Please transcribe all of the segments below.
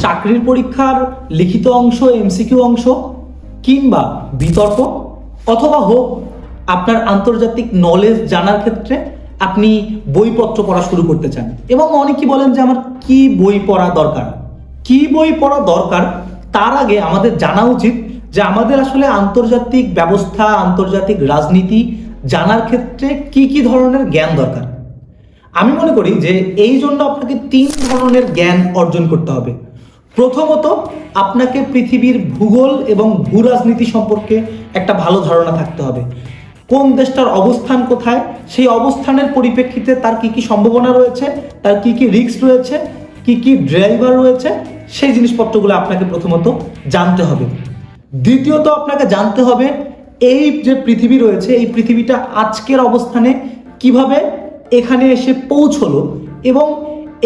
চাকরির পরীক্ষার লিখিত অংশ, এমসিকিউ অংশ কিংবা বিতর্ক, অথবা হোক আপনার আন্তর্জাতিক নলেজ জানার ক্ষেত্রে আপনি বইপত্র পড়া শুরু করতে চান। এবং অনেকেই বলেন যে আমার কি বই পড়া দরকার, কি বই পড়া দরকার তার আগে আমাদের জানা উচিত যে আমাদের আসলে আন্তর্জাতিক ব্যবস্থা, আন্তর্জাতিক রাজনীতি জানার ক্ষেত্রে কি কি ধরনের জ্ঞান দরকার। আমি মনে করি যে এই জন্য আপনাকে 3 ধরনের জ্ঞান অর্জন করতে হবে। প্রথমত, আপনাকে পৃথিবীর ভূগোল এবং ভূ রাজনীতি সম্পর্কে একটা ভালো ধারণা থাকতে হবে। কোন দেশটার অবস্থান কোথায়, সেই অবস্থানের পরিপ্রেক্ষিতে তার কি কি সম্ভাবনা রয়েছে, তার কি কি রিস্ক রয়েছে, কি কি ড্রাইভার রয়েছে, সেই জিনিসপত্রগুলো আপনাকে প্রথমত জানতে হবে। দ্বিতীয়ত, আপনাকে জানতে হবে এই যে পৃথিবী রয়েছে, এই পৃথিবীটা আজকের অবস্থানে কিভাবে এখানে এসে পৌঁছলো, এবং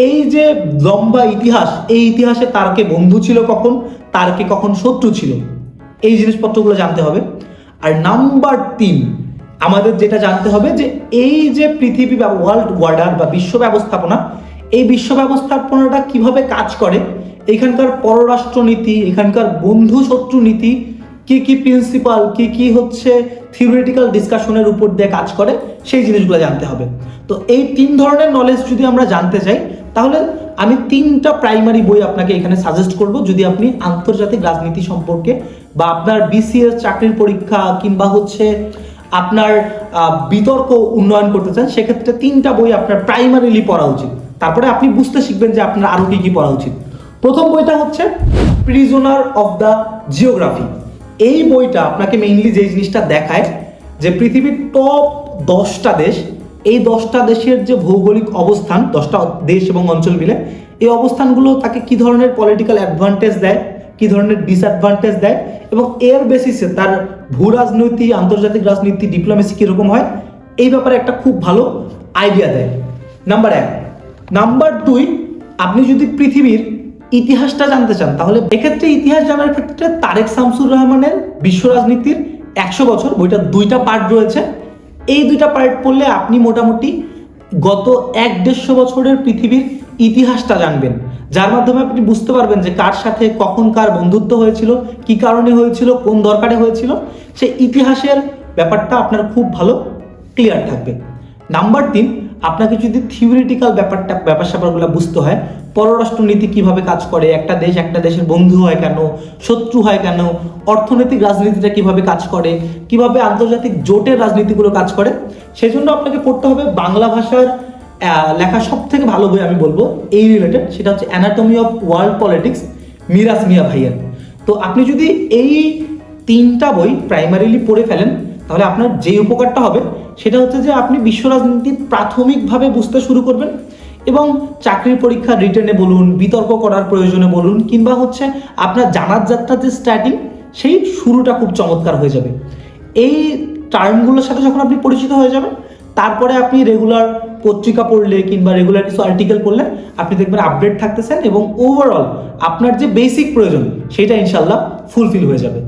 এই যে লম্বা ইতিহাস, এই ইতিহাসে তার কে বন্ধু ছিল কখন, তার কে কখন শত্রু ছিল, এই জিনিসপত্রগুলো জানতে হবে। আর নাম্বার 3, আমাদের যেটা জানতে হবে যে এই যে পৃথিবী বা ওয়ার্ল্ড অর্ডার বা বিশ্ব ব্যবস্থাপনা, এই বিশ্ব ব্যবস্থাপনাটা কিভাবে কাজ করে, এখানকার পররাষ্ট্রনীতি, এখানকার বন্ধু শত্রু নীতি, কি কি প্রিন্সিপাল, কি কি হচ্ছে থিওরিটিক্যাল ডিসকাশনের উপর দিয়ে কাজ করে, সেই জিনিসগুলো জানতে হবে। তো এই 3 ধরনের নলেজ যদি আমরা জানতে চাই, তাহলে আমি 3টা প্রাইমারি বই আপনাকে এখানে সাজেস্ট করব। যদি আপনি আন্তর্জাতিক রাজনীতি সম্পর্কে বা আপনার বিসিএস চাকরির পরীক্ষা কিংবা হচ্ছে আপনার বিতর্ক উন্নয়ন করতে চান, সেক্ষেত্রে 3টা বই আপনার প্রাইমারিলি পড়া উচিত। তারপরে আপনি বুঝতে শিখবেন যে আপনার আরো কি কি পড়া উচিত। প্রথম বইটা হচ্ছে প্রিজনার অফ দ্য জিওগ্রাফি। এই বইটা আপনাকে মেইনলি যে জিনিসটা দেখায় যে পৃথিবীর টপ 10টা দেশ, এই 10টা দেশের যে ভৌগোলিক অবস্থান, 10টা দেশ এবং অঞ্চল মিলে এই অবস্থানগুলো তাকে কি ধরনের পলিটিক্যাল অ্যাডভান্টেজ দেয়, কি ধরনের ডিসঅ্যাডভান্টেজ দেয়, এবং এর বেসিসে তার ভূ রাজনীতি, আন্তর্জাতিক রাজনীতি, ডিপ্লোমেসি কীরকম হয়, এই ব্যাপারে একটা খুব ভালো আইডিয়া দেয়। নাম্বার 1। নাম্বার 2, আপনি যদি পৃথিবীর ইতিহাসটা জানতে চান, তাহলে এক্ষেত্রে ইতিহাস জানার ক্ষেত্রে তারেক শামসুর রহমানের বিশ্ব রাজনীতির 100 বছর, বইটা 2টা পার্ট রয়েছে। এই 2টা পার্ট পড়লে আপনি মোটামুটি গত 1-150 বছরের পৃথিবীর ইতিহাসটা জানবেন, যার মাধ্যমে আপনি বুঝতে পারবেন যে কার সাথে কখন কার বন্ধুত্ব হয়েছিল, কি কারণে হয়েছিল, কোন দরকারে হয়েছিল, সেই ইতিহাসের ব্যাপারটা আপনার খুব ভালো ক্লিয়ার থাকবে। নাম্বার 3, আপনাকে যদি থিওরিটিক্যাল ব্যাপার স্যাপারগুলো বুঝতে হয়, পররাষ্ট্রনীতি কিভাবে কাজ করে, একটা দেশ একটা দেশের বন্ধু হয় কেন, শত্রু হয় কেন, অর্থনৈতিক রাজনীতিটা কিভাবে কাজ করে, কিভাবে আন্তর্জাতিক জোটের রাজনীতিগুলো কাজ করে, সেজন্য আপনাকে পড়তে হবে বাংলা ভাষার লেখা সব থেকে ভালো বই আমি বলবো এই রিলেটেড, সেটা হচ্ছে anatomy of world politics, Miraj Mia ভাইয়ের। তো আপনি যদি এই 3টা বই প্রাইমারিলি পড়ে ফেলেন, তাহলে আপনার যে উপকারটা হবে সেটা হচ্ছে যে আপনি বিশ্ব রাজনীতি প্রাথমিকভাবে বুঝতে শুরু করবেন, এবং চাকরির পরীক্ষা রিটেনে বলুন, বিতর্ক করার প্রয়োজনে বলুন, কিংবা হচ্ছে আপনার জানার যাত্রা যে স্টার্টিং, সেই শুরুটা খুব চমৎকার হয়ে যাবে। এই টার্মগুলোর সাথে যখন আপনি পরিচিত হয়ে যাবেন, তারপরে আপনি রেগুলার পত্রিকা পড়লে কিংবা রেগুলার কিছু আর্টিকেল পড়লে আপনি দেখবেন আপডেট থাকতেছেন, এবং ওভারঅল আপনার যে বেসিক প্রয়োজন সেটা ইনশাল্লাহ ফুলফিল হয়ে যাবে।